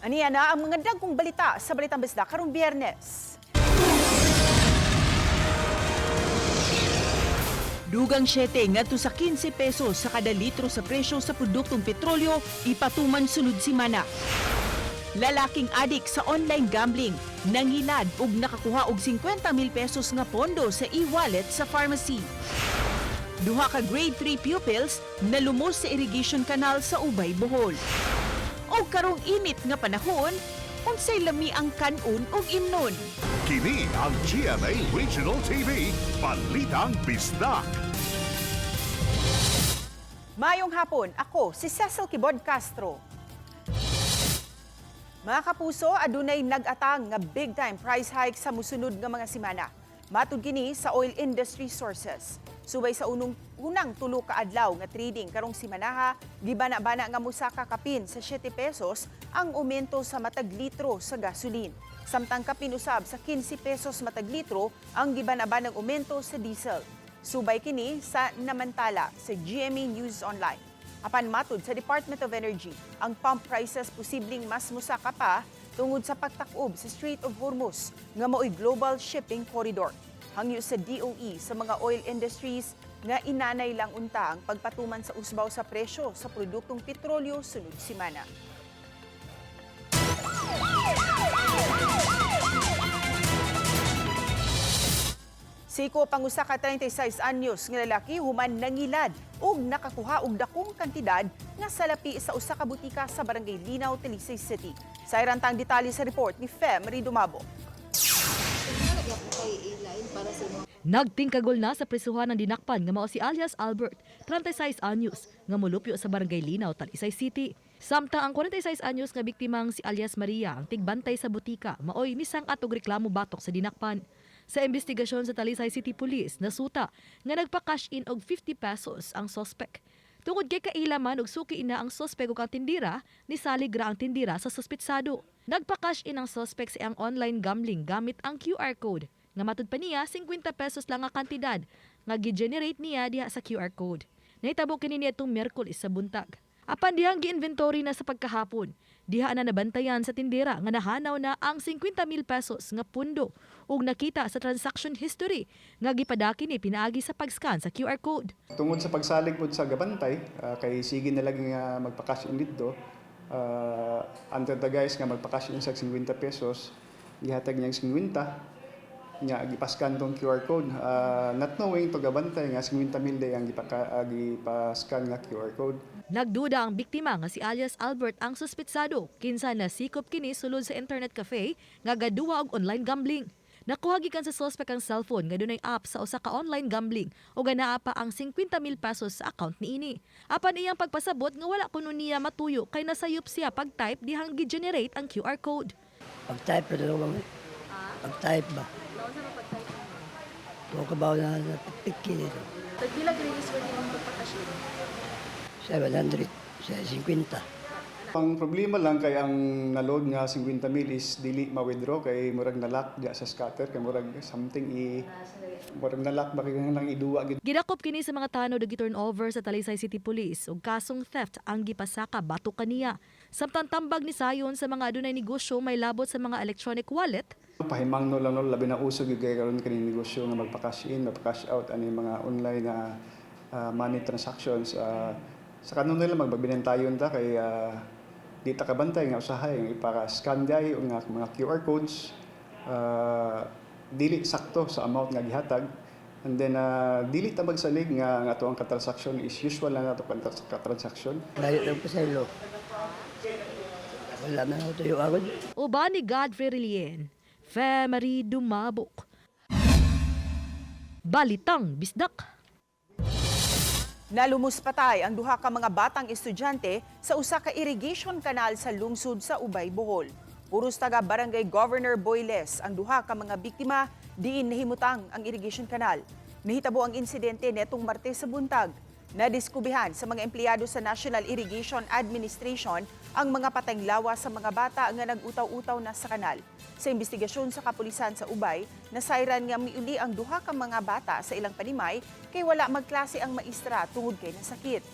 Aniya na ang mga dagkong balita sa Balitang Bisda karong Biyernes. Dugang 7 ngadto sa 15 pesos sa kada litro sa presyo sa produktong petrolyo ipatuman sunod simana. Lalaking adik sa online gambling nangilad ug nakakuha og 50,000 pesos nga pondo sa e-wallet sa pharmacy. Duha ka grade 3 pupils nalumos sa irrigation canal sa Ubay, Bohol. O karong init nga panahon, unsay lami ang kanon ug imnon. Kini ang GMA Regional TV, Balitang Bisdak. Mayong hapon, ako si Cecil Kibod Castro. Mga kapuso, adunay nag-atang nga big time price hike sa musunod nga mga semana. Matud kini sa oil industry sources. Subay sa unang tulo ka adlaw nga trading karong semanaha, gibana-bana nga musaka kapin sa 7 pesos ang aumento sa matag litro sa gasolin. Samtang kapin usab sa 15 pesos matag litro ang gibana-banang aumento sa diesel. Subay kini sa namantala sa GMA News Online. Apan matud sa Department of Energy, ang pump prices posibleng mas musaka pa tungod sa pagtakob sa Strait of Hormuz nga mao'y global shipping corridor. Hangyo sa DOE sa mga oil industries nga inanay lang unta ang pagpatuman sa usbaw sa presyo sa produktong petrolyo sunod semana. Siko pangusa ka 36 anyos nga lalaki human nangilad ug nakakuha og dakong kantidad nga salapi sa usa ka butika sa Barangay Linaw, Talisay City. Sa irantang detalye sa report ni Fem Dumabo. Nagtingkagol na sa prisuhan ng dinakpan nga mao si alias Albert, 36 anyos, nga molupyo sa Barangay Linaw, Talisay City. Samtang ang 46 anyos nga biktimang si alias Maria ang tigbantay sa butika, maoy misang-at og reklamo batok sa dinakpan. Sa investigasyon sa Talisay City Police, nasuta nga nagpa-cash in og 50 pesos ang suspect. Tungod kay kailaman og suki na ang suspect ug ang tindira, nisalig ra ang tindira sa suspetsado. Nagpa-cash in ang suspect sa ang online gambling gamit ang QR code. Nga matud pa niya 50 pesos lang ang kantidad nga gi-generate niya diha sa QR code. Nahitabo kini niadtong Miyerkules sa buntag. Apan dihang gi-inventory na sa pagkahapon, diha na nabantayan sa tindera nga nahanaw na ang 50,000 pesos nga pundo ug nakita sa transaction history nga gipadaki ni pinaagi sa pag-scan sa QR code. Tungod sa pagsalig po sa gabantay, kay sige na lang nga magpa-cash in dito, under the guys nga magpa-cash in sa 50 pesos, gihatag niyang 50, nga gipascan tong QR code. Not knowing to gabantay nga 50,000 day ang gipascan nga QR code. Nagduda ang biktima nga si alias Albert ang suspetsado kinsa nasikop kini sulod sa internet cafe nga gaduwa og online gambling. Nakuha gikan sa suspect ang cellphone nga dunay app sa usa ka online gambling o ganaa pa ang 50,000 pesos sa account niini. Apan iyang pagpasabot nga wala kuno niya matuyo kay nasayop siya pag-type dihang gi-generate ang QR code. Pag-type pa dalawang pag-type ba? Kung kabaw na napipiki nito. Tagbilag release mo yung pagpakasyon? 700, 50. Ang problema lang kay ang naload nga 50,000 is dili ma-withdraw kay murag nalock diya sa scatter kay murag something murag nalock ba kay nang iduwa gid. Gidakop kini sa mga tanod ug gi-turnover sa Talisay City Police ug kasong theft ang gipasaka batok kaniya. Samtang tambag ni sayon sa mga adunay negosyo may labot sa mga electronic wallet. Pahimang no lang no labi na usog gyud kay karon kini negosyo nga magpa-cash in, magpa-cash out ani mga online na money transactions. Sa kanon nila magbabinentayon ta kay di ta kabantay nga usahay nga ipaka-scan day o nga mga QR codes dili sakto sa amount nga gihatag, and then dili ta magsalig nga ato ang transaction is usual lang ato ang transaction. Layo lang pa sa ilo. Wala na ako tayo agad. Uban ni Godfrey Relien, Fem Dumabo. Balitang Bisdak. Nalumos patay ang duha ka mga batang estudyante sa usa ka irrigation canal sa lungsod sa Ubay, Bohol. Puros taga Barangay Governor Boyles ang duha ka mga biktima diin nahimutang ang irrigation canal. Nahitabo ang insidente netong Martes sa buntag. Nadiskubihan sa mga empleyado sa National Irrigation Administration ang mga patayng lawa sa mga bata nga nag-utaw-utaw na sa kanal. Sa investigasyon sa kapulisan sa Ubay, nasayran nga miuli ang duha ka mga bata sa ilang panimay kay wala magklase ang maestra tungod kay nasakit.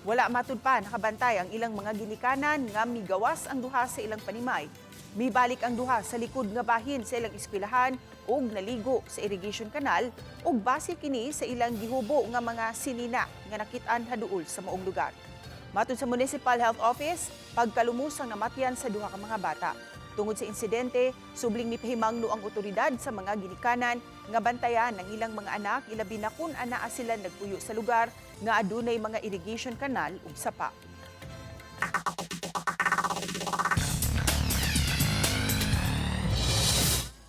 Wala matud pa nakabantay ang ilang mga ginikanan nga migawas ang duha sa ilang panimay. Mibalik ang duha sa likod nga bahin sa ilang eskwelahan ug naligo sa irrigation canal ug base kini sa ilang gihubo nga mga sinina nga nakit-an haduol sa maong lugar. Matud sa Municipal Health Office, pagkalumos ang namatyan sa duha ka mga bata. Tungod sa insidente, subling ni pahimangno ang otoridad sa mga ginikanan nga bantayan ang ilang mga anak ilabi na kun anaa sila nagpuyo sa lugar nga adunay mga irrigation canal ug sapa.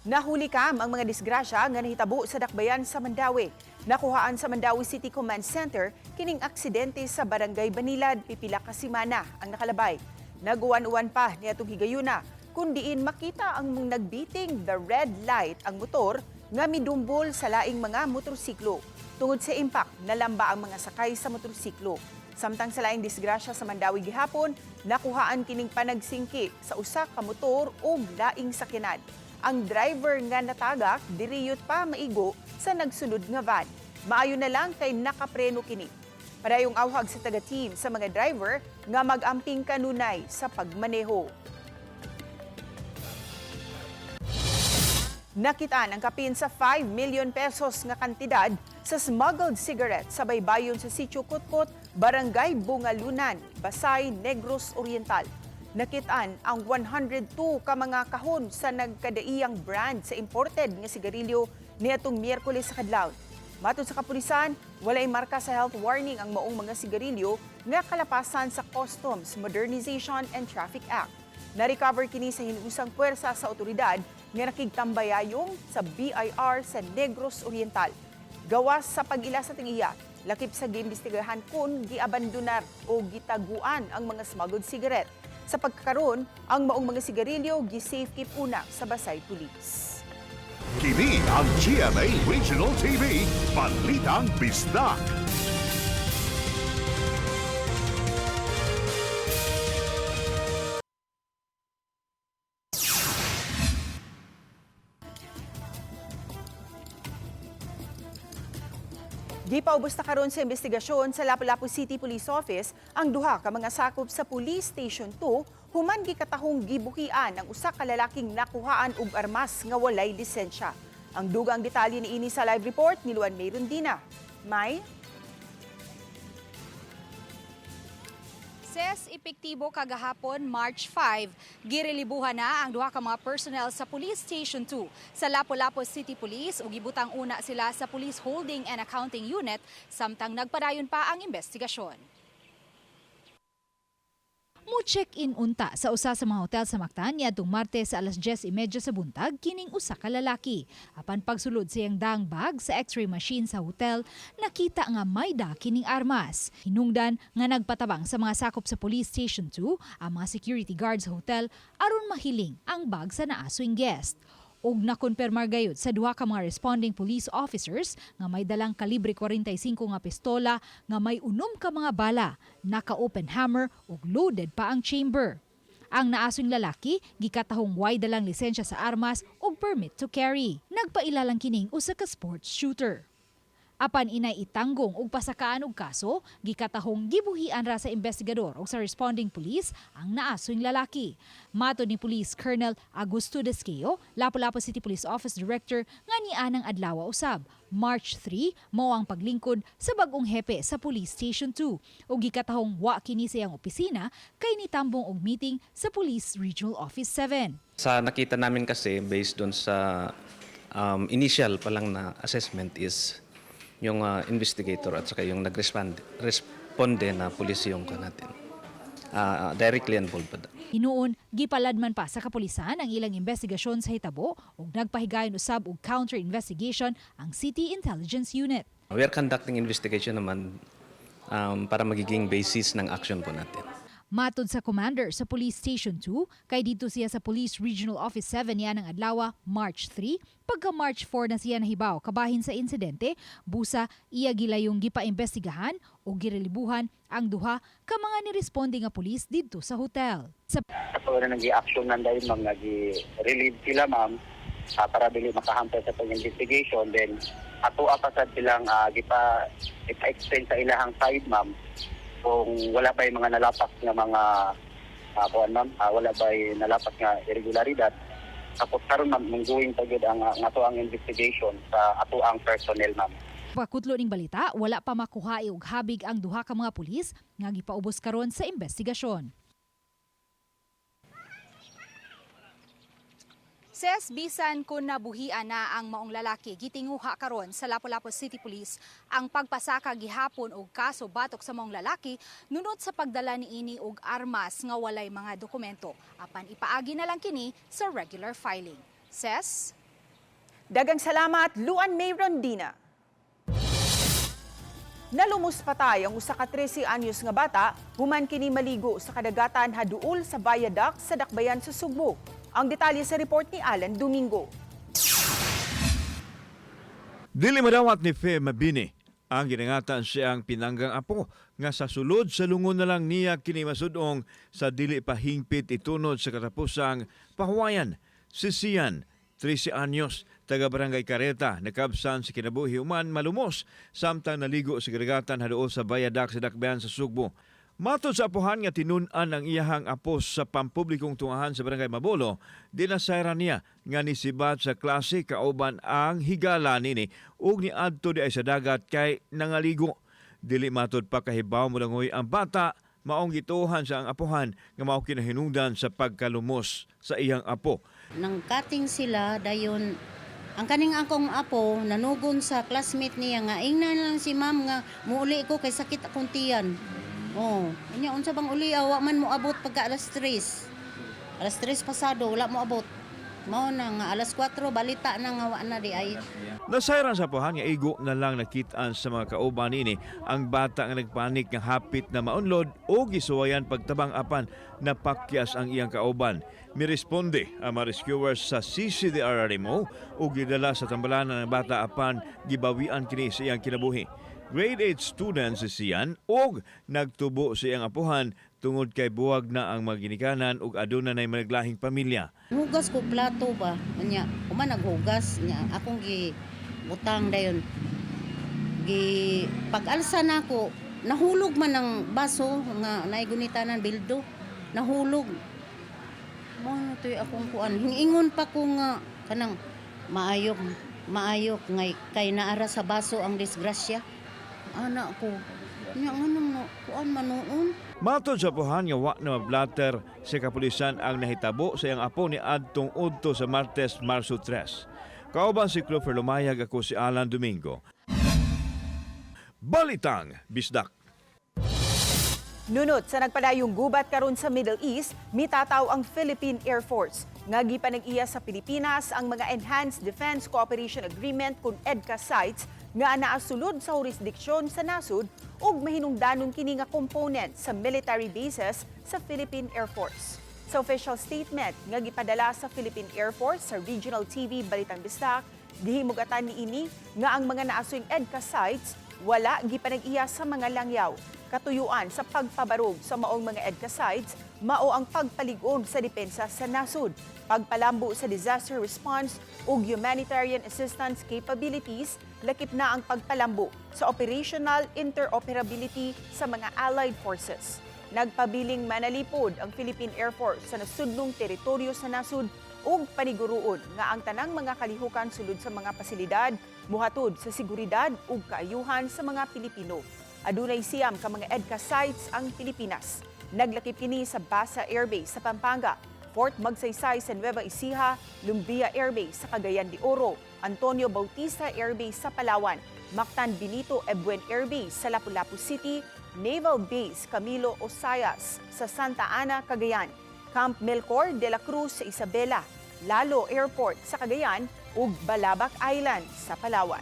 Nahuli kam ang mga disgrasya nga nahitabo sa dakbayan sa Mandawi. Nakuhaan sa Mandawi City Command Center kining aksidente sa Barangay Banilad, pipila ka semana ang nakalabay. Naguwan-uwan pa niadtong higayuna kun diin makita ang nagbiting the red light ang motor nga midumbol sa laing mga motorsiklo. Tungod sa impact, nalamba ang mga sakay sa motorsiklo. Samtang sa laing disgrasya sa Mandawi gihapon, nakuhaan kining panagsingki sa usa ka motor ug laing sakyanan. Ang driver nga natagak diriyot pa maigo sa nagsunod nga van. Maayo na lang kay nakapreno kini. Padayong awhag sa taga-team sa mga driver nga mag-amping kanunay sa pagmaneho. Nakitaan ang kapin sa 5 million pesos nga kantidad sa smuggled cigarette sa baybayon sa Sitio Kutkot, Barangay Bungalunan, Basay, Negros Oriental. Nakitaan ang 102 ka mga kahon sa nagkadaiyang brand sa imported nga sigarilyo niadtong Miyerkules sa kadlawon. Matod sa kapulisan, walay marka sa health warning ang maong mga sigarilyo nga kalapasan sa Customs Modernization and Traffic Act. Na-recover kini sa hinusang puwersa sa otoridad nga nakigtambayayong sa BIR sa Negros Oriental. Gawas sa pag-ila sa tingiya, lakip sa giimbestigahan kung giabandonar o gitaguan ang mga smuggled cigarette. Sa pagkakaroon, ang maong mga sigarilyo gi-safekeep una sa Basay Police. Kini ang GMA Regional TV, Balitang Bisdak. Gipaubos na karon sa investigasyon sa Lapu-Lapu City Police Office ang duha ka mga sakop sa Police Station 2 human gikatahong gibuhian ang usa ka lalaking nakuhaan og armas nga walay lisensya. Ang dugang detalye niini sa live report ni Luan May Rondina. May Ses epektibo kagahapon March 5, girelibuhan na ang duha ka mga personnel sa Police Station 2 sa Lapu-Lapu City Police ug gibutang una sila sa Police Holding and Accounting Unit samtang nagpadayon pa ang investigasyon. Mo-check-in unta sa usa sa mga hotel sa Mactan niadtong Martes sa alas 10:30 sa buntag kining usa ka lalaki. Apan pagsulod siyang dang bag sa X-ray machine sa hotel, nakita nga may da kining armas. Hinungdan nga nagpatabang sa mga sakop sa Police Station 2 ang mga security guards sa hotel aron mahiling ang bag sa naaswing guest. Og nakonpermar gayud sa duha ka mga responding police officers nga may dalang kalibre 45 nga pistola nga may unom ka mga bala, naka-open hammer ug loaded pa ang chamber. Ang naaswing lalaki gikatahong way dalang lisensya sa armas ug permit to carry. Nagpailalang kining usa ka sports shooter. Apan inay itanggong ug pasakaan og kaso, gikatahong gibuhian ra sa investigador ug sa responding police ang naaswing lalaki. Matod ni Police Colonel Augusto Desqueo, Lapu-Lapu City Police Office Director, nga nianang adlaw usab, March 3, mao ang paglingkod sa bag-ong hepe sa Police Station 2 ug gikatahong wa kini sa iyang opisina kay nitambong og meeting sa Police Regional Office 7. Sa nakita namin kasi based doon sa initial pa lang na assessment is yung investigator at saka yung nag-responde na pulis yung natin. Directly involved pa. Hinuon, gipaladman pa sa kapulisan ang ilang investigasyon sa hitabo ug nagpahigayon usab og counter-investigation ang City Intelligence Unit. We are conducting investigation naman para magiging basis ng action po natin. Matod sa commander sa Police Station 2, kay dito siya sa Police Regional Office 7 yan ng adlaw, March 3, pagka March 4 na siya nahibaw kabahin sa insidente, busa iya gilayong gipaimbestigahan o girelibuhan ang duha ka mga niresponde nga pulis didto sa hotel. Sa na nag-i-action na dahil ma'am, nag-relieve sila ma'am para dili makahampas sa pag-investigation. Then ato apasad silang ipa-extend sa ilahang side ma'am kung wala pa yung mga nalapas nga mga wala ba yung nalapas nga irregularidad. Tapos karon ma'am, mungguing pagod ang ato ang investigation sa ato ang personnel ma'am. Pagkutlo ning balita, wala pa makuha og habig ang duha ka mga pulis nga gipaubos karon sa investigasyon. Ses, bisan kung nabuhian na ang maong lalaki, gitinguha karon sa Lapu-Lapu City Police ang pagpasaka gihapon og kaso batok sa maong lalaki nunod sa pagdala niini og armas nga walay mga dokumento. Apan ipaagi na lang kini sa regular filing. Ses? Dagang salamat, Luan May Rondina. Nalumos patay ang usa ka 13 anyos nga bata human kini maligo sa kadagatan haduol sa viaduct sa Dakbayan sa Sugbo. Ang detalye sa report ni Alan Domingo. Dili madawat ni Fe Mabini ang ginangatan siyang pinanggang apo nga sa sulod sa lungon na lang niya kini masudong sa dili pa hingpit itunod sa katapusang pahuwayan. Si Sian, 13 anyos, taga Barangay Careta, nakabsan sa kinabuhi human malumos samtang naligo sa kadagatan haduol sa viaduct sa Dakbayan sa Sugbo. Matod sa apuhan nga tinun-an ang iyahang apos sa pampublikong tungahan sa Barangay Mabolo, dinasayran niya nga nisibat sa klase kauban ang higala nini ug niadto di ay sa dagat kay nangaligo. Dili matod pa kahibaw mo langoy ang bata, maong gituhan sa ang apuhan nga mao kinahinungdan sa pagkalumos sa iyang apo. Nang cutting sila dayon ang kaning akong apo nanugon sa classmate niya nga ingnan lang si ma'am nga muuli ko kay sakit akong tiyan. Oh, anya unsa bang uli wa man mo abot pagka alas 3. Alas 3 pasado wala mo abot. Mao na nga alas 4 balita na nga wa na di ay. Nasayran sa apuhan nga igo na lang nakitaan sa mga kauban nini ang bata nga nagpanik nga hapit na maunlod o gisuwayan pagtabang apan napakyas ang iyang kauban. Miresponde ang mga rescuers sa CCDRRMO o gidala sa tambalanan ng bata apan gibawian kini sa iyang kinabuhi. Grade 8 student si Sian og nagtubo sa iyang apuhan tungod kay buwag na ang mga ginikanan ug aduna nay malaglahing pamilya. Hugas ko plato ba? Anya, uma naghugas nya akong butang dayon. Pag-alsa nako, nahulog man ang baso nga naigunitanan bildo. Nahulog. Mo na toy akong kuan. Hingingon pa ko nga kanang maayok ngay kay naara sa baso ang disgrasya. Anak ko, nya nganong kuan manuon. Matod sa apuhan nga wa na mablatter sa kapulisan ang nahitabo sa iyang apo ni adtong udto sa Martes, Marso 3. Kauban si Clover Lumayag, ako si Alan Domingo. Balitang Bisdak. Nunot sa nagpadayong gubat karon sa Middle East, mitataw ang Philippine Air Force. Nga gipanag-iya sa Pilipinas ang mga Enhanced Defense Cooperation Agreement kung EDCA sites nga naasulod sa jurisdiksyon sa nasud ug mahinungdanon kini nga component sa military bases sa Philippine Air Force. Sa official statement nga gipadala sa Philippine Air Force sa Regional TV Balitang Bisdak, gihimugatan niini nga ang mga naasoyng EDCA sites wala gipanag-iya sa mga langyaw. Katuyuan sa pagpabarog sa maong mga EDCA sites, mao ang pagpaligon sa depensa sa nasud, pagpalambo sa disaster response ug humanitarian assistance capabilities, lakip na ang pagpalambo sa operational interoperability sa mga allied forces. Nagpabiling manalipod ang Philippine Air Force sa nasudnong teritoryo sa nasud ug paniguruon nga ang tanang mga kalihukan sulod sa mga pasilidad muhatod sa seguridad ug kaayuhan sa mga Pilipino. Adunay siyam ka mga EDCA sites ang Pilipinas. Naglakip kini sa Basa Air Base sa Pampanga, Fort Magsaysay sa Nueva Ecija, Lumbia Air Base sa Cagayan de Oro, Antonio Bautista Air Base sa Palawan, Mactan Benito Ebuen Air Base sa Lapu-Lapu City, Naval Base Camilo Osayas sa Santa Ana, Cagayan, Camp Melchor de la Cruz sa Isabela, Lalo Airport sa Cagayan ug Balabac Island sa Palawan.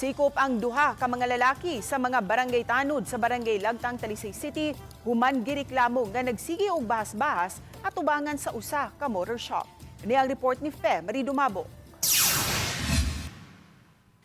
Sikop ang duha ka mga lalaki sa mga barangay tanod sa barangay Lagtang, Talisay City human gireklamo nga nagsige og bahas-bahas at ubangan sa usa ka motor shop. Ni ang report ni Fe Marie Dumabo.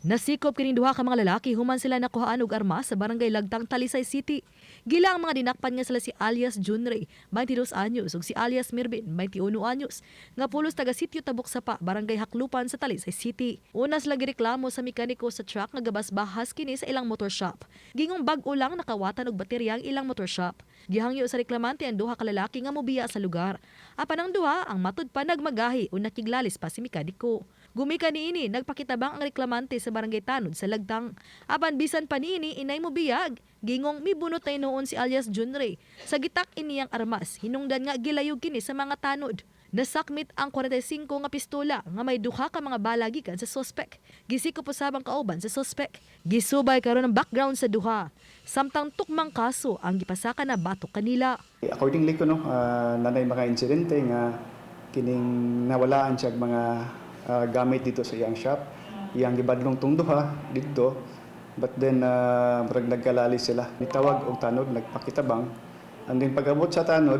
Nasikop kining duha ka mga lalaki human sila nakuhaan og armas sa barangay Lagtang, Talisay City. Gila ang mga dinakpan nga sila si alias Junrey, 22 anyos, ug si alias Mirbin, 21 anyos, nga pulos taga sitio Tabok Sapa, barangay Haklupan sa Talisay City. Una sila gireklamo sa mekaniko sa truck nga gabas-bahas kini sa ilang motor shop. Gingong bag-o lang nakawatan og baterya ang ilang motor shop. Gihangyo sa reklamante ang duha ka lalaki nga mobiya sa lugar. Apan ang duha ang matud pa nagmagahi o nakiglalis pa si mekaniko. Gumika niini nagpakitabang ang reklamante sa barangay Tanod sa Lagtang. Apan bisan pa niini inay mo biyag. Gingong mibunot na noon si alias Junrey. Sa gitak iniyang armas, hinungdan nga gilayog kini sa mga tanod. Nasakmit ang 45 nga pistola nga may duha ka mga bala gikan sa suspek. Gisikop usabang kauban sa suspek. Gisubay karon ang background sa duha. Samtang tukmang kaso ang gipasaka na batok kanila. Accordingly ko nanay mga insidente nga kining nawalaan siya mga gamit dito sa iyang shop. Iyang gibadlong tong duha dito. But then murag nagkalali sila. Nitawag og tanod nagpakitabang. And then pag-abot sa tanod,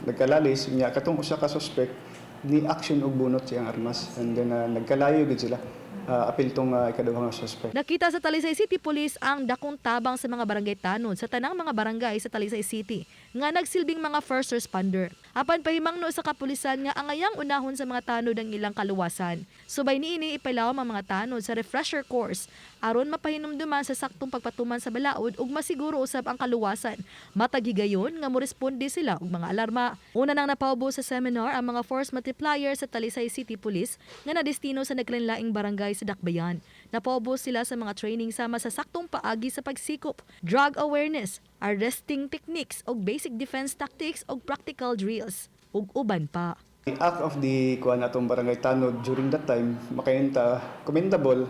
nagkalalis niya katong usa ka suspect ni action og bunot siyang armas. And then nagkalayo gid sila. Apil tong ikaduhang suspect. Nakita sa Talisay City Police ang dakong tabang sa mga barangay tanod sa tanang mga barangay sa Talisay City nga nagsilbing mga first responder. Apan pahimangno sa kapulisan nga angayang unahon sa mga tanod ang ilang kaluwasan. Subay niini ipalawom ang mga tanod sa refresher course aron mapahinumduman sa saktong pagpatuman sa balaod ug masiguro usab ang kaluwasan. Matag higayon nga moresponde sila og mga alarma. Una nang napaubo sa seminar ang mga force multiplier sa Talisay City Police nga nadestino sa naglain-laing barangay sa Dakbayan. Napaubo sila sa mga training sama sa saktong paagi sa pagsikop, drug awareness, arresting techniques og basic defense tactics og practical drills ug uban pa. The act of the kuan atong barangay tanod during that time makayenta commendable,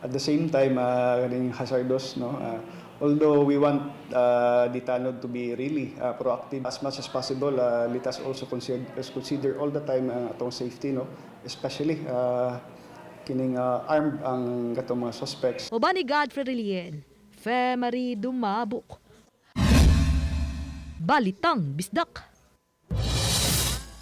at the same time ring hazardous, no. Although we want the tanod to be really proactive as much as possible, let us also consider all the time atong safety, no, especially kining armed ang katong mga suspects. Obani Godfrey Relien, Femari Dumabuk. Balitang Bisdak.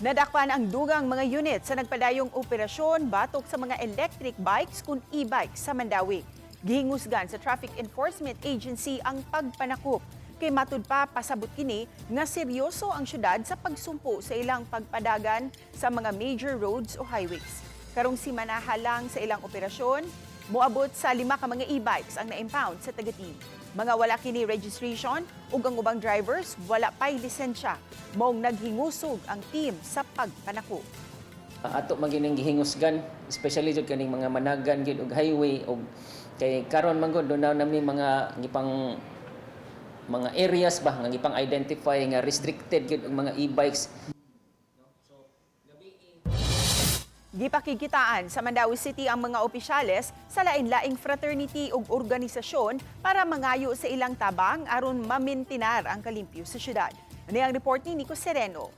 Nadakpan ang dugang mga unit sa nagpadayong operasyon batok sa mga electric bikes kung e-bikes sa Mandawi. Gihingusgan sa Traffic Enforcement Agency ang pagpanakop. Kay matud pa pasabot kini nga seryoso ang syudad sa pagsumpo sa ilang pagpadagan sa mga major roads o highways. Karong simanaha lang sa ilang operasyon, moabot sa 5 ka mga e-bikes ang na-impound sa Tagatin. Mga wala kini registration ug ang ubang drivers wala pay lisensya. Maong naghingusog ang team sa pagpanako. Ato magining gihingusgan, especially jud kaning mga managan gid og highway og kay karon man gud doon nami mga gipang mga areas ba nga gipang identify nga restricted gid og mga e-bikes. Gipakikitaan sa Mandawi City ang mga opisyales sa lain-laing fraternity ug organisasyon para mangayo sa ilang tabang aron mamintinar ang kalimpyo sa syudad. Ano ang report ni Nico Sereno?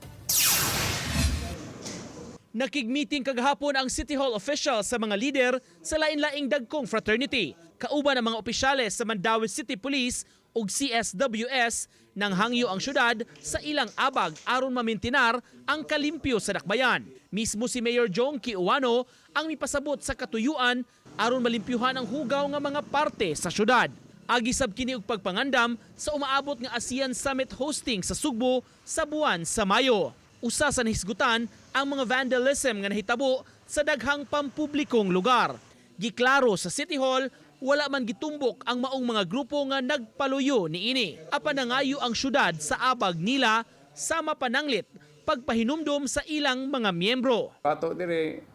Nakig-meeting kagahapon ang City Hall officials sa mga lider sa lain-laing dagkong fraternity. Kauban ang mga opisyales sa Mandawi City Police ug CSWS nang hangyo ang syudad sa ilang abag aron mamintinar ang kalimpyo sa Dakbayan. Mismo si Mayor Jong Kiuano ang mipasabot sa katuyuan aron malimpyuhan ang hugaw nga mga parte sa syudad. Agisab kini og pagpangandam sa umaabot nga ASEAN Summit hosting sa Sugbo sa buwan sa Mayo. Usa sa nahisgutan ang mga vandalism nga nahitabo sa daghang pampublikong lugar. Giklaro sa City Hall wala man gitumbok ang maong mga grupo nga nagpaluyo niini. Apan nangayo ang syudad sa abag nila sama pananglit pagpahinumdom sa ilang mga miyembro. Ato dire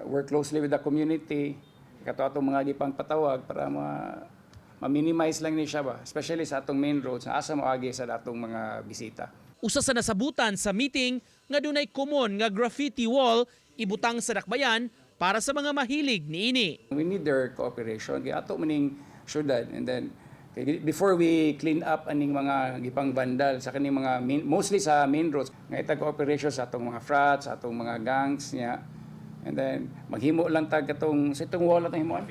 work closely with the community, kato atong mga gipang patawag para ma-minimize lang ni siya ba, especially sa atong main roads na asa moagi sa datong mga bisita. Usa sa nasabutan sa meeting nga dunay common nga graffiti wall ibutang sa Dakbayan para sa mga mahilig niini. We need their cooperation kay ato maning syudad, and then before we clean up aning mga gipang bandal sa kaning mga mostly sa main roads nga itag cooperation sa atong mga frats, sa atong mga gangs niya. And then maghimo lang tag katong sa itong wall atong himo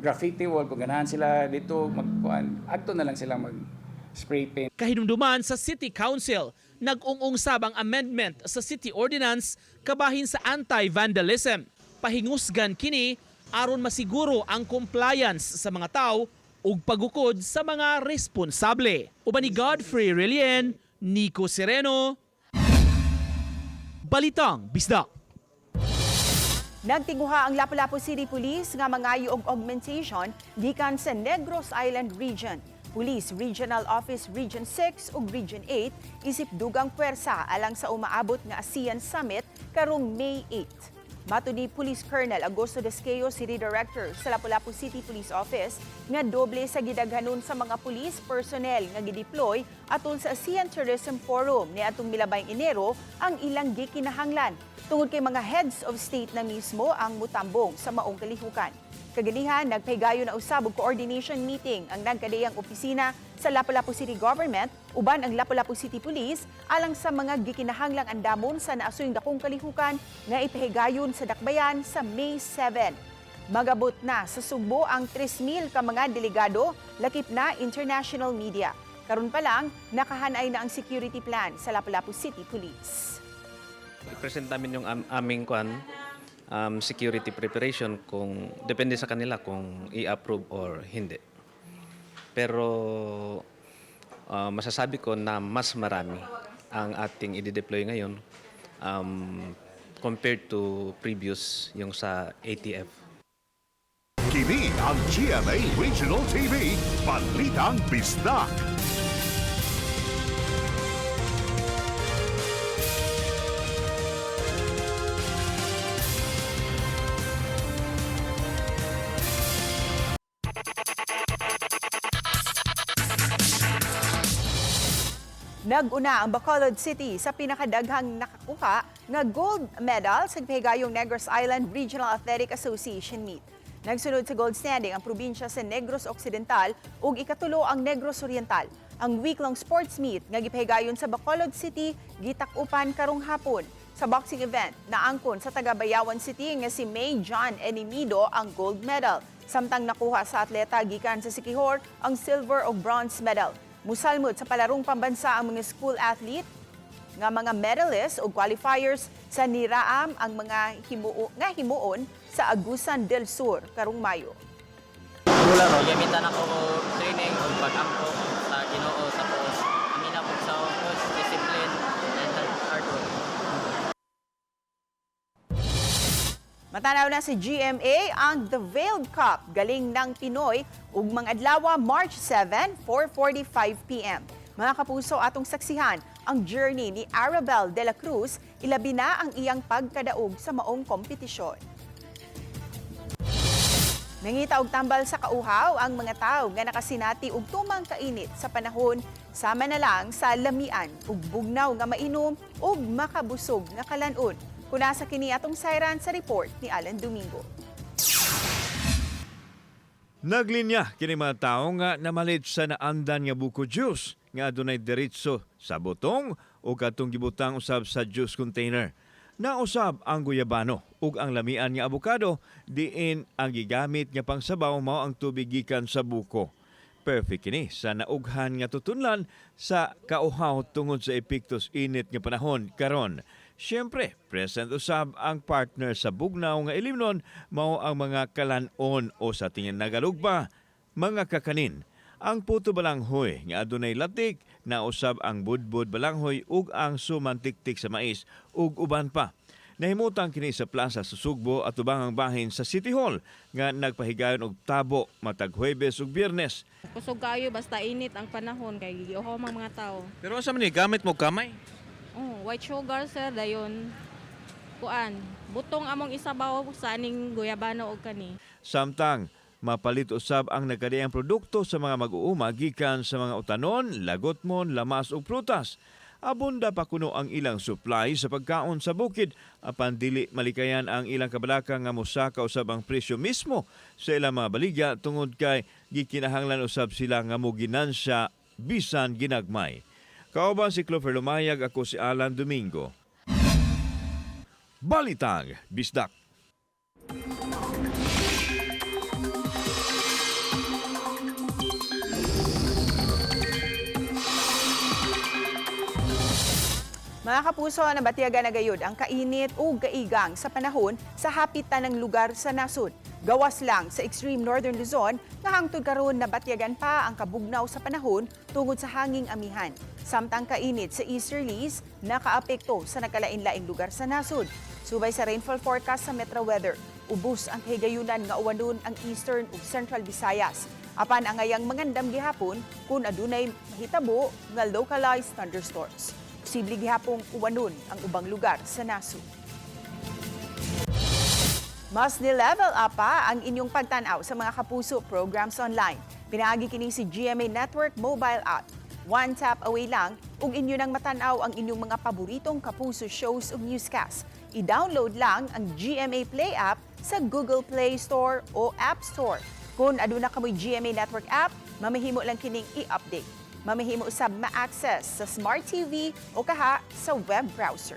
graffiti wall kung ganahan sila dito magkuan adto na lang sila mag spray paint. Kahinumduman sa City Council, nag-ung-ung sabang amendment sa City Ordinance kabahin sa anti-vandalism. Pahingusgan kini aron masiguro ang compliance sa mga tao ug pagukod sa mga responsable. Uban ni Godfrey Relien, Nico Sereno, Balitang Bisdak. Nagtinguha ang Lapu-Lapu City Police nga mangayo og augmentation gikan sa Negros Island Region. Police Regional Office Region 6 ug Region 8 isip dugang pwersa alang sa umaabot nga ASEAN Summit karong May 8. Mato ni Police Colonel Augusto Desqueo, City Director sa Lapu-Lapu City Police Office, nga doble sa gidaghanon sa mga police personnel nga gideploy atol sa ASEAN Tourism Forum ni atong milabayng Enero ang ilang gikinahanglan. Tungod kay mga heads of state na mismo ang mutambong sa maong kalihukan. Kaganihan, nagpahigayon na usab og coordination meeting ang nagkadayang opisina sa Lapu-Lapu City Government uban ang Lapu-Lapu City Police alang sa mga gikinahanglang andamon sa naasoyng dakong kalihukan nga ipahigayon sa dakbayan sa May 7. Magabot na sa Sugbo ang 3,000 ka mga delegado, lakip na international media. Karon pa lang, nakahanay na ang security plan sa Lapu-Lapu City Police. I-present namin yung aming security preparation kung depende sa kanila kung i-approve or hindi. Pero masasabi ko na mas marami ang ating i-deploy ngayon compared to previous yung sa ATF. Kini ang GMA Regional TV, Balitang Bisdak. Nag-una ang Bacolod City sa pinakadaghang nakakuha nga gold medal sa pahigayong Negros Island Regional Athletic Association meet. Nagsunod sa gold standing ang probinsya sa Negros Occidental ug ikatulo ang Negros Oriental. Ang week-long sports meet nga gipahigayon sa Bacolod City gitak-upan karong hapon. Sa boxing event, naangkon sa taga-Bayawan City nga si May John Enimido ang gold medal. Samtang nakuha sa atleta gikan sa Siquijor ang silver o bronze medal. Musalmod sa palarong pambansa ang mga school athlete nga mga medalists o qualifiers sa niraam ang mga himuon sa Agusan del Sur karong Mayo. Wala ro, gamitan ako training o pag-angko sa Ginoo tapos amina po sa coach, discipline and hard work. Matanaw na si GMA ang The Veiled Cup galing ng Pinoy ug mga adlaw March 7, 4:45 p.m. Mga kapuso, atong saksihan ang journey ni Arabel de la Cruz, ilabi na ang iyang pagkadaog sa maong kompetisyon. Nangita og tambal sa kauhaw ang mga tao nga nakasinati og tumang kainit sa panahon, sama na lang sa lamian ug bugnaw nga mainom ug makabusog nga kalanon. Kuna sa kini atong sayran sa report ni Alan Domingo. Naglinya kini mga tawo nga namalit sa naandan nga buko juice nga adunay diretso sa butong o katong gibutang usab sa juice container. Nausab ang guyabano ug ang lamian nga abukado diin ang gigamit nga pangsabaw mao ang tubig gikan sa buko. Perfect kini sa naughan nga tutunlan sa kauhaw tungod sa epektos init nga panahon karon. Siyempre, present usab ang partner sa bugnaw nga ilimnon mao ang mga kalanon o sa tingin nagalugba, mga kakanin. Ang puto balanghoy nga adunay latik na usab ang budbud balanghoy ug ang sumantiktik sa mais ug uban pa. Nahimutang kini sa plaza sa Sugbo at ubang ang bahin sa City Hall nga nagpahigayon og tabo matag Huwebes ug Biyernes. Kusog kayo basta init ang panahon kay giyoho mang mga tao. Pero asa man ni gamit mo kamay? Oh, white sugar sir dayon. Kuan, butong among isabaw sa aning guyabano og kani. Samtang mapalit usab ang nagkadiyang produkto sa mga mag-uuma gikan sa mga utanon, lagotmon, lamas ug prutas. Abunda pa kuno ang ilang supply sa pagkaon sa bukid apan dili malikayan ang ilang kabalaka nga mosaka usab ang presyo mismo sa ilang mga baligya tungod kay gikinahanglan usab sila nga moginansya bisan ginagmay. Kauban si Clover Lumayag, ako si Alan Domingo. Balitang Bisdak. Mga kapuso, nabatiyagan na gayud ang kainit o gaigang sa panahon sa hapitan ng lugar sa nasod. Gawas lang sa extreme northern Luzon nga hangtod karon nabatyagan pa ang kabugnaw sa panahon tungod sa hanging amihan. Samtang kainit sa easterlies nakaapekto sa nagkalain-laing lugar sa nasod. Subay sa rainfall forecast sa Metro Weather, ubos ang kahigayunan nga uwanon ang Eastern ug Central Visayas. Apan ang ngayang mangandam gihapon kung adunay mahitabo nga localized thunderstorms. Posible gihapong uwanon ang ubang lugar sa nasod. Mas ni-level up pa ang inyong pagtanaw sa mga Kapuso programs online. Pinaagi kini si GMA Network mobile app. One tap away lang ug inyo nang matanaw ang inyong mga paboritong Kapuso shows ug newscast. I-download lang ang GMA Play app sa Google Play Store o App Store. Kung aduna kamoy GMA Network app, mamahimo lang kining i-update. Mamahimo usab ma-access sa Smart TV o kaha sa web browser.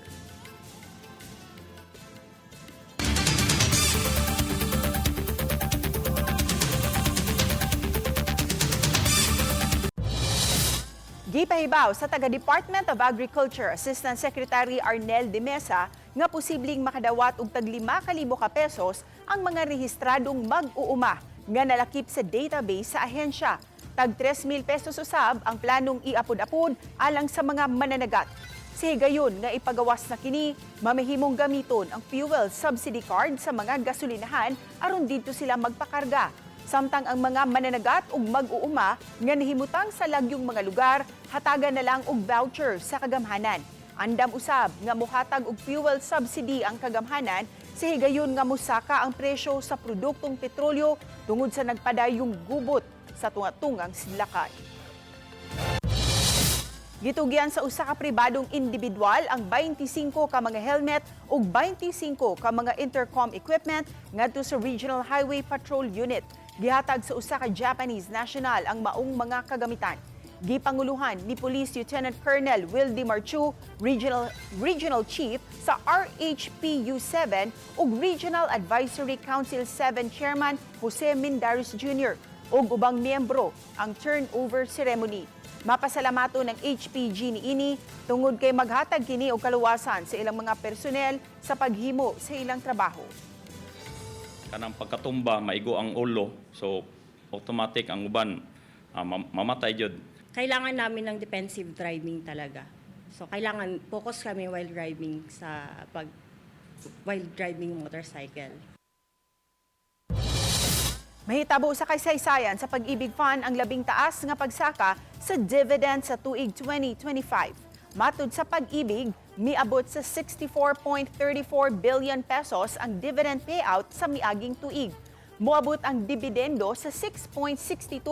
Gipahibaw sa taga-Department of Agriculture Assistant Secretary Arnel de Mesa nga posibleng makadawat og tag 5,000 ka pesos ang mga rehistradong mag-uuma nga nalakip sa database sa ahensya. Tag 3,000 pesos usab ang planong iapod-apod alang sa mga mananagat. Sa higayon nga ipagawas na kini, mamahimong gamiton ang fuel subsidy card sa mga gasolinahan aron dito sila magpakarga. Samtang ang mga mananagat ug mag-uuma nga nahimutang sa lagyong mga lugar, hatagan na lang og voucher sa kagamhanan. Andam usab nga mohatag og fuel subsidy ang kagamhanan sa higayon nga mosaka ang presyo sa produktong petrolyo tungod sa nagpadayong gubot sa tunga-tungang sidlakay. Gitugyan sa usa ka pribadong individual ang 25 ka mga helmet ug 25 ka mga intercom equipment ngadto sa Regional Highway Patrol Unit. Gihatag sa usa ka Japanese national ang maong mga kagamitan. Gipanguluhan ni Police Lieutenant Colonel Wildemar Chu, Regional Chief sa RHPU-7 ug Regional Advisory Council 7 Chairman Jose Mindaris Jr. ug ubang miyembro ang turnover ceremony. Mapasalamato ng HPG niini tungod kay maghatag kini og kaluwasan sa ilang mga personnel sa paghimo sa ilang trabaho. Kanang pagkatumba maigo ang ulo, so automatic ang uban mamatay jud. Kailangan namin ng defensive driving talaga. So kailangan focus kami while driving motorcycle. Mahitabo sa kaysaysayan sa Pag-ibig Fund ang labing taas nga pagsaka sa dividend sa tuig 2025. Matud sa Pag-ibig, miabot sa 64.34 billion pesos ang dividend payout sa miaging tuig. Moabot ang dividendo sa 6.62%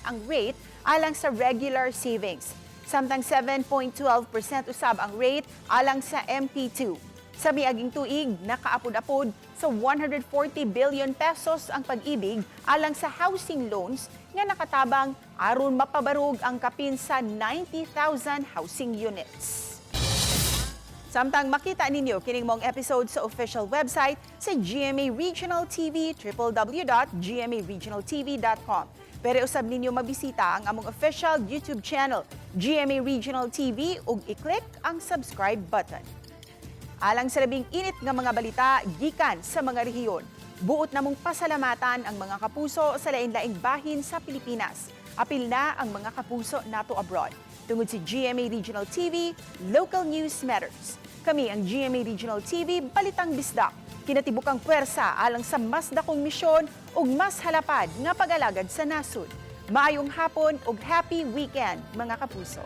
ang rate alang sa regular savings. Samtang 7.12% usab ang rate alang sa MP2. Sa miaging tuig, nakaapod-apod sa 140 billion pesos ang Pag-ibig alang sa housing loans nga nakatabang aron mapabarog ang kapin sa 90,000 housing units. Samtang makita ninyo kining mong episode sa official website sa GMA Regional TV, www.gmaregionaltv.com. Pero usab ninyo mabisita ang among official YouTube channel, GMA Regional TV, ug i-click ang subscribe button. Alang sa labing init nga mga balita, gikan sa mga rehiyon, buot namong pasalamatan ang mga kapuso sa lain-laing bahin sa Pilipinas. Apil na ang mga kapuso nato abroad. Tungod si GMA Regional TV, Local News Matters. Kami ang GMA Regional TV, Balitang Bisdak. Kinatibukang puwersa alang sa mas dakong misyon ug mas halapad nga pag-alagad sa nasod. Maayong hapon ug happy weekend, mga kapuso.